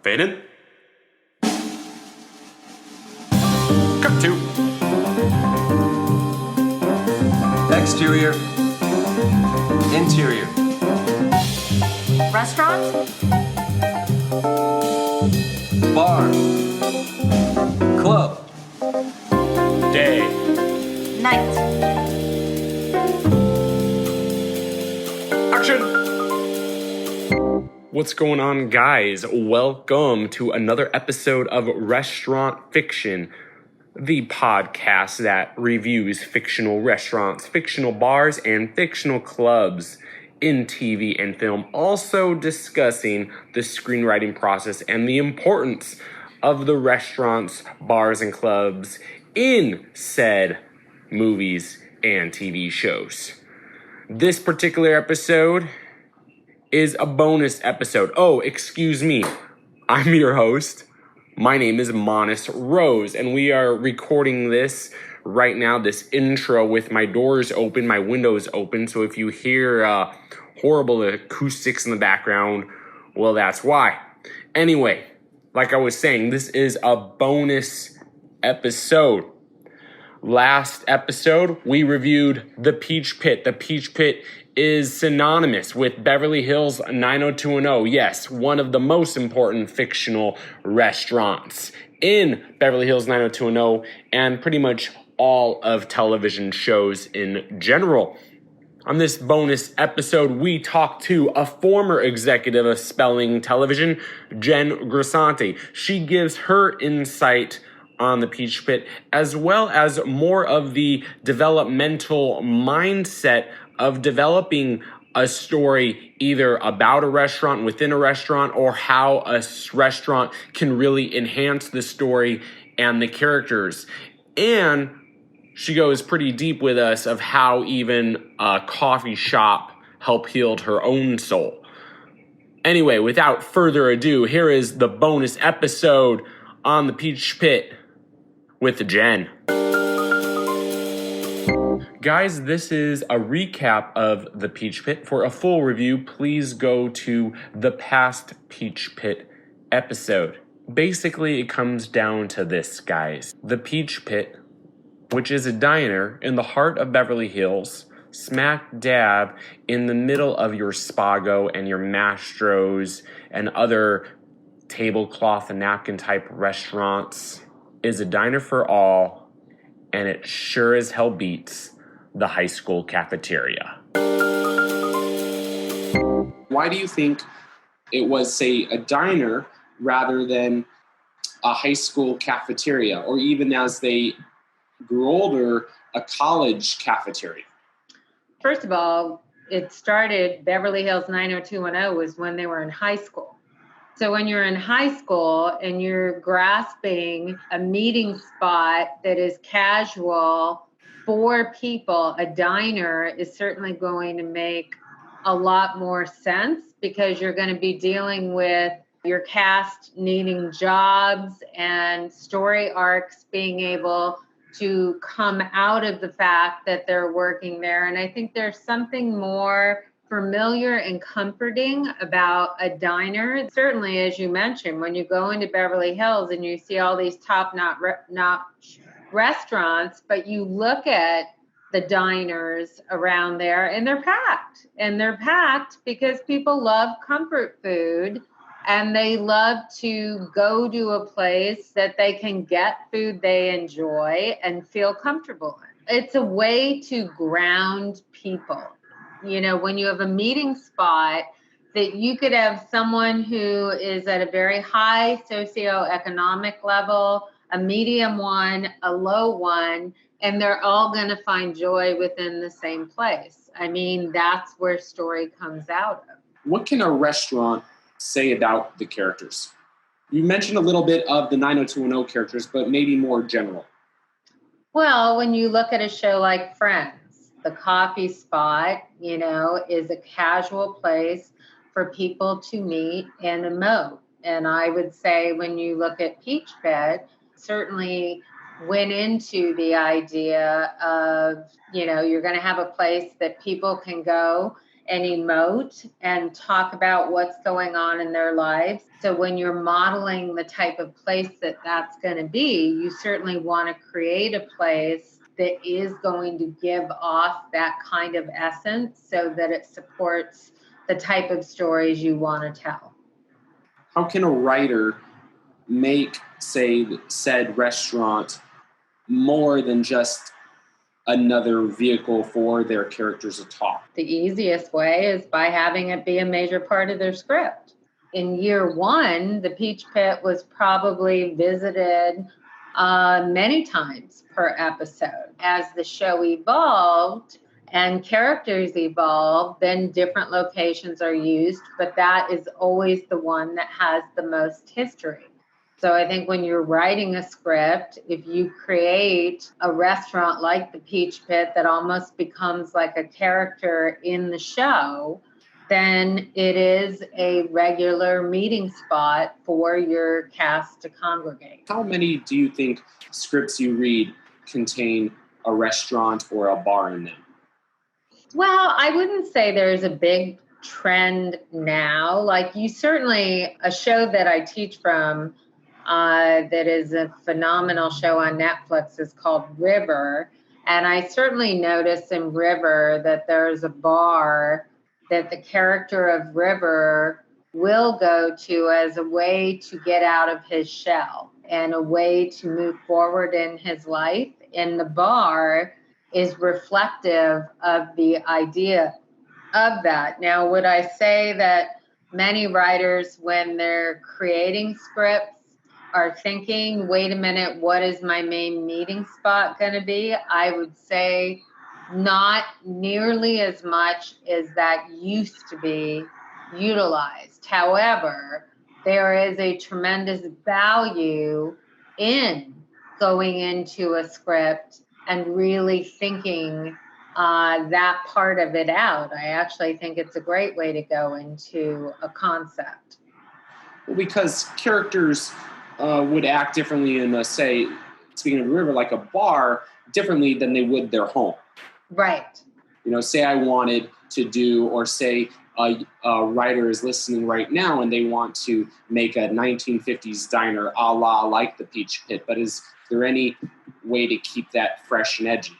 Faded. Cut to. Exterior. Interior. Restaurant? Bar. Club. Day. Night. Action! What's going on, guys? Welcome to another episode of Restaurant Fiction, the podcast that reviews fictional restaurants, fictional bars, and fictional clubs in TV and film, also discussing the screenwriting process and the importance of the restaurants, bars, and clubs in said movies and TV shows. This particular episode is a bonus episode. Oh, excuse me. I'm your host. My name is Monis Rose, and we are recording this right now, this intro, with my doors open, my windows open. So if you hear horrible acoustics in the background, well, that's why. Anyway, like I was saying, this is a bonus episode. Last episode, we reviewed The Peach Pit. The Peach Pit is synonymous with Beverly Hills 90210. Yes, one of the most important fictional restaurants in Beverly Hills 90210 and pretty much all of television shows in general. On this bonus episode, we talked to a former executive of Spelling Television, Jen Grisanti. She gives her insight on The Peach Pit, as well as more of the developmental mindset of developing a story either about a restaurant, within a restaurant, or how a restaurant can really enhance the story and the characters. And she goes pretty deep with us of how even a coffee shop helped heal her own soul. Anyway, without further ado, here is the bonus episode on The Peach Pit with Jen. Guys, this is a recap of The Peach Pit. For a full review, please go to the past Peach Pit episode. Basically, it comes down to this, guys. The Peach Pit, which is a diner in the heart of Beverly Hills, smack dab in the middle of your Spago and your Mastro's and other tablecloth and napkin type restaurants, is a diner for all, and it sure as hell beats the high school cafeteria. Why do you think it was, say, a diner rather than a high school cafeteria, or even as they grew older, a college cafeteria? First of all, it started, Beverly Hills 90210 was when they were in high school. So when you're in high school and you're grasping a meeting spot that is casual for people, a diner is certainly going to make a lot more sense, because you're going to be dealing with your cast needing jobs and story arcs being able to come out of the fact that they're working there. And I think there's something more familiar and comforting about a diner. Certainly, as you mentioned, when you go into Beverly Hills and you see all these top-notch restaurants, but you look at the diners around there and they're packed. And they're packed because people love comfort food and they love to go to a place that they can get food they enjoy and feel comfortable in. It's a way to ground people. You know, when you have a meeting spot, that you could have someone who is at a very high socioeconomic level, a medium one, a low one, and they're all going to find joy within the same place. I mean, that's where story comes out of. What can a restaurant say about the characters? You mentioned a little bit of the 90210 characters, but maybe more general. Well, when you look at a show like Friends, the coffee spot, you know, is a casual place for people to meet and emote. And I would say when you look at Peach Pit, certainly went into the idea of, you know, you're going to have a place that people can go and emote and talk about what's going on in their lives. So when you're modeling the type of place that that's going to be, you certainly want to create a place that is going to give off that kind of essence so that it supports the type of stories you want to tell. How can a writer make, say, said restaurant more than just another vehicle for their characters to talk? The easiest way is by having it be a major part of their script. In year one, the Peach Pit was probably visited many times per episode. As the show evolved and characters evolved, then different locations are used, but that is always the one that has the most history. So I think when you're writing a script, if you create a restaurant like the Peach Pit that almost becomes like a character in the show, then it is a regular meeting spot for your cast to congregate. How many do you think scripts you read contain a restaurant or a bar in them? Well, I wouldn't say there's a big trend now. Like you certainly, a show that I teach from that is a phenomenal show on Netflix is called River. And I certainly notice in River that there's a bar that the character of River will go to as a way to get out of his shell and a way to move forward in his life. And the bar is reflective of the idea of that. Now, would I say that many writers, when they're creating scripts, are thinking, wait a minute, what is my main meeting spot going to be? I would say not nearly as much as that used to be utilized. However, there is a tremendous value in going into a script and really thinking that part of it out. I actually think it's a great way to go into a concept. Well, because characters would act differently in, say, speaking of River, like a bar, differently than they would their home. Right. You know, say I wanted to do, or say a writer is listening right now and they want to make a 1950s diner a la like the Peach Pit, but is there any way to keep that fresh and edgy?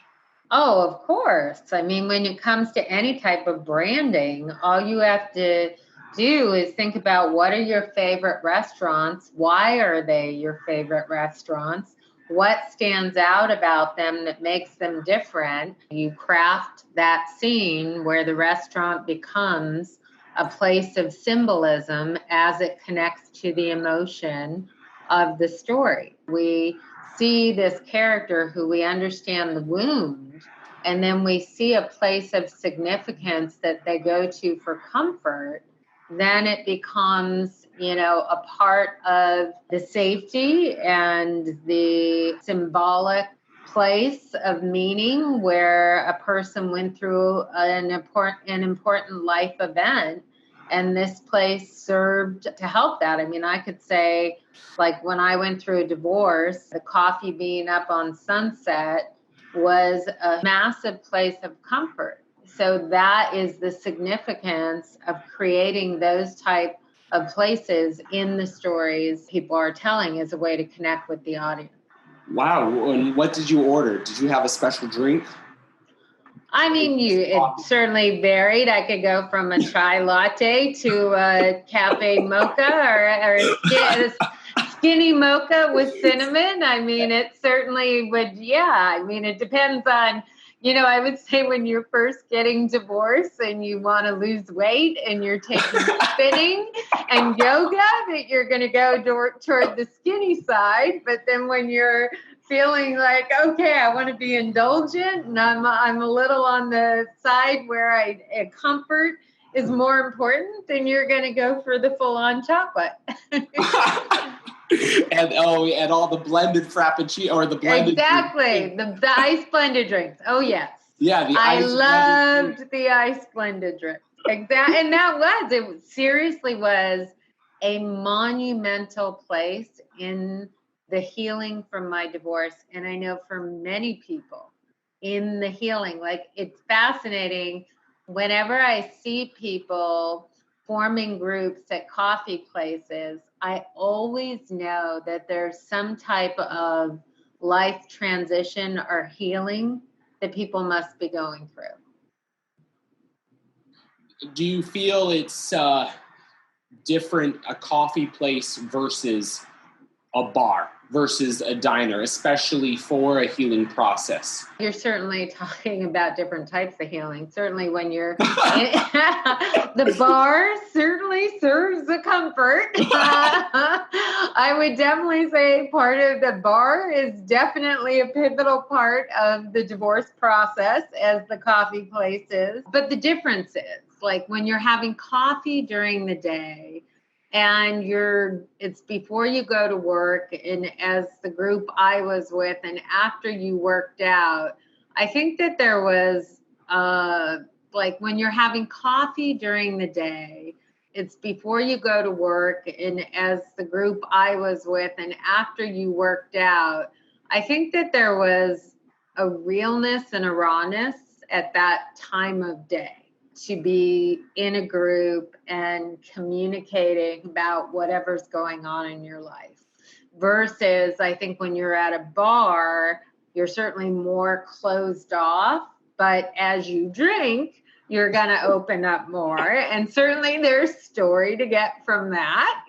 Oh, of course. I mean, when it comes to any type of branding, all you have to do is think about what are your favorite restaurants? Why are they your favorite restaurants? What stands out about them that makes them different? You craft that scene where the restaurant becomes a place of symbolism as it connects to the emotion of the story. We see this character who we understand the wound, and then we see a place of significance that they go to for comfort. Then it becomes, a part of the safety and the symbolic place of meaning where a person went through an important life event, and this place served to help that. I mean, I could say, like when I went through a divorce, the Coffee Bean up on Sunset was a massive place of comfort. So that is the significance of creating those type of places in the stories people are telling as a way to connect with the audience. Wow. And what did you order? Did you have a special drink? I mean, it certainly varied. I could go from a chai latte to a cafe mocha or a skinny mocha with cinnamon. I mean, it certainly would. Yeah. I mean, it depends on, I would say when you're first getting divorced and you want to lose weight and you're taking spinning and yoga, that you're going to go toward the skinny side. But then when you're feeling like, okay, I want to be indulgent and I'm a little on the side where comfort is more important, then you're going to go for the full-on chocolate. and all the blended frappuccino or the blended exactly the ice blended drinks. Oh yes, yeah, I loved the ice blended drinks. Exactly, and it seriously was a monumental place in the healing from my divorce, and I know for many people in the healing, like it's fascinating Whenever I see people forming groups at coffee places, I always know that there's some type of life transition or healing that people must be going through. Do you feel it's different, a coffee place versus a bar versus a diner, especially for a healing process? You're certainly talking about different types of healing. Certainly when you're the bar certainly serves the comfort. I would definitely say part of the bar is definitely a pivotal part of the divorce process, as the coffee place is. But the difference is, like, when you're having coffee during the day, and it's before you go to work, and as the group I was with, and after you worked out, I think that there was, like, when you're having coffee during the day, it's before you go to work, and as the group I was with, and after you worked out, I think that there was a realness and a rawness at that time of day, to be in a group and communicating about whatever's going on in your life. Versus, I think when you're at a bar, you're certainly more closed off, but as you drink, you're going to open up more. And certainly there's story to get from that,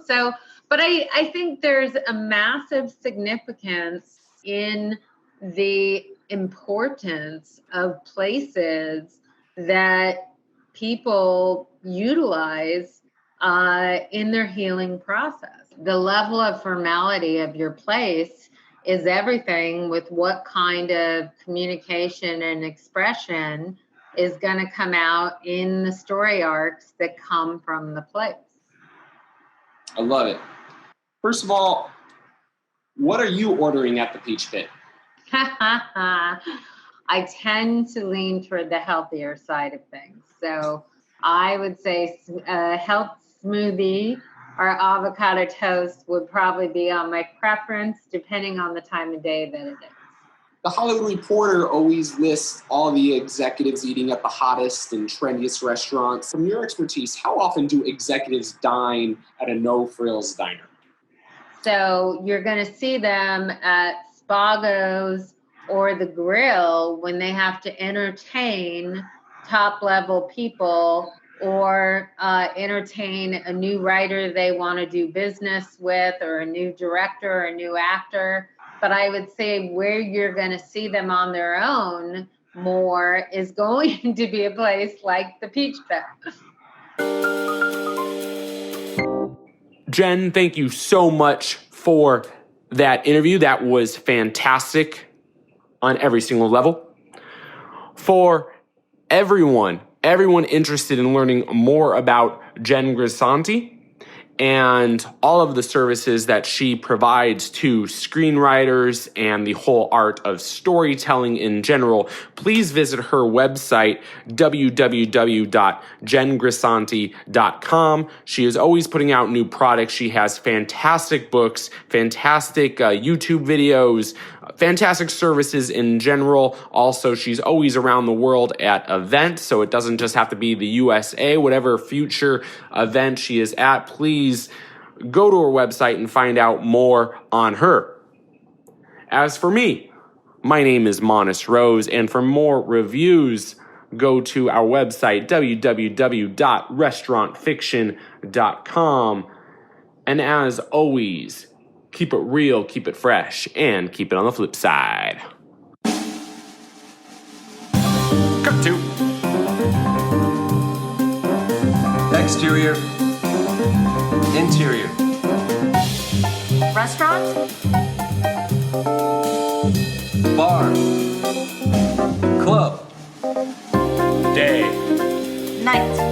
So, but I think there's a massive significance in the importance of places that people utilize in their healing process. The level of formality of your place is everything with what kind of communication and expression is going to come out in the story arcs that come from the place. I love it. First of all, what are you ordering at the Peach Pit? I tend to lean toward the healthier side of things. So I would say a health smoothie or avocado toast would probably be on my preference, depending on the time of day that it is. The Hollywood Reporter always lists all the executives eating at the hottest and trendiest restaurants. From your expertise, how often do executives dine at a no-frills diner? So you're going to see them at Spago's or the Grill when they have to entertain top-level people or entertain a new writer they want to do business with, or a new director or a new actor. But I would say where you're going to see them on their own more is going to be a place like the Peach Pit. Jen, thank you so much for that interview. That was fantastic on every single level. For everyone interested in learning more about Jen Grisanti and all of the services that she provides to screenwriters and the whole art of storytelling in general, please visit her website, www.jengrisanti.com. She is always putting out new products. She has fantastic books, fantastic YouTube videos, fantastic services in general. Also, she's always around the world at events, so it doesn't just have to be the USA. Whatever future event she is at, please go to her website and find out more on her. As for me, my name is Monis Rose, and for more reviews, go to our website, www.restaurantfiction.com. And as always, keep it real, keep it fresh, and keep it on the flip side. Cut to Exterior. Interior. Restaurant? Bar. Club. Day. Night.